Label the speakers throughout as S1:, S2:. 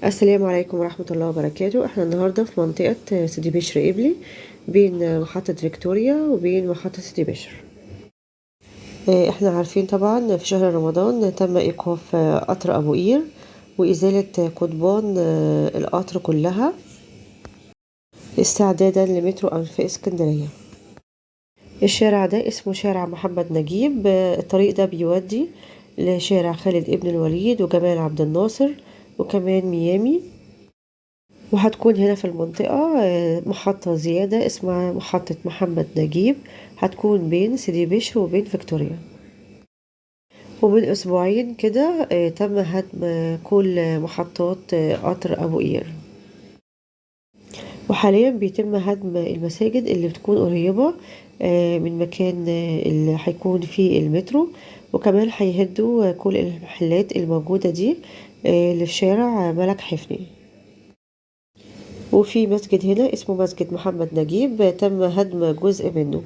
S1: السلام عليكم ورحمة الله وبركاته. احنا النهاردة في منطقة سيدي بشر قبلي، بين محطة فيكتوريا وبين محطة سيدي بشر. احنا عارفين طبعا في شهر رمضان تم ايقاف قطر ابو قير وازالة قضبان القطر كلها استعدادا لمترو انف اسكندرية. الشارع ده اسمه شارع محمد نجيب. الطريق ده بيودي لشارع خالد ابن الوليد وجمال عبد الناصر وكمان ميامي. وهتكون هنا في المنطقة محطة زيادة اسمها محطة محمد نجيب، هتكون بين سيدي بشر وبين فيكتوريا. ومن أسبوعين كده تم هدم كل محطات قطر أبو قير، وحاليا بيتم هدم المساجد اللي بتكون قريبة من مكان اللي هيكون فيه المترو، وكمان هيهدوا كل المحلات الموجودة دي اللي في شارع ملك حفني. وفي مسجد هنا اسمه مسجد محمد نجيب تم هدم جزء منه.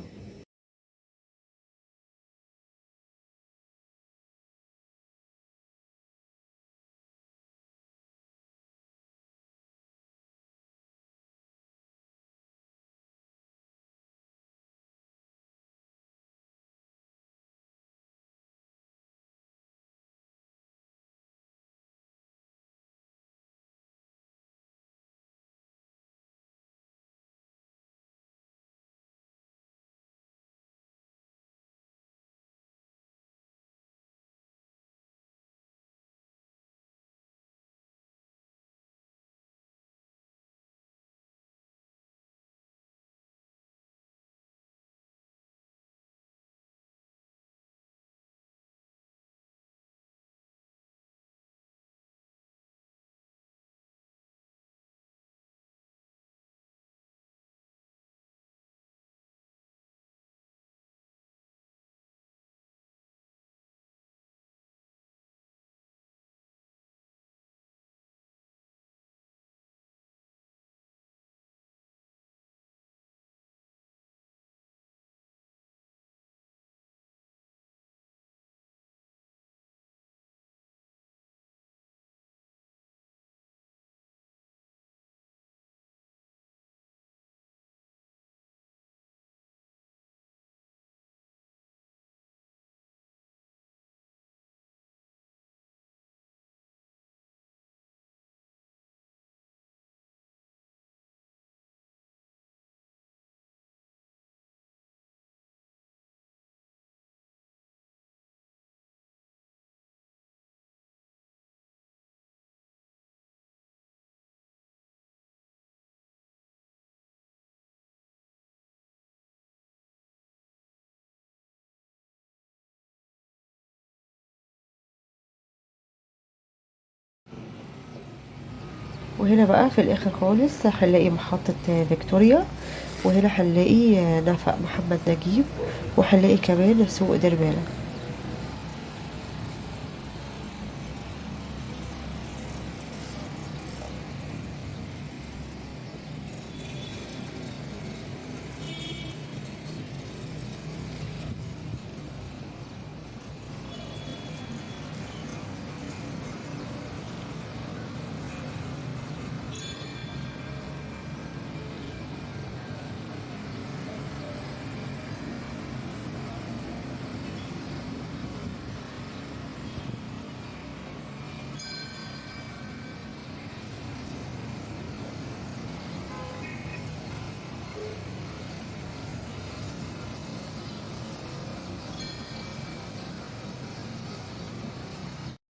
S1: وهنا بقى في الاخر خالص هنلاقي محطة فيكتوريا، وهنا هنلاقي نفق محمد نجيب، وهنلاقي كمان سوق دربالة.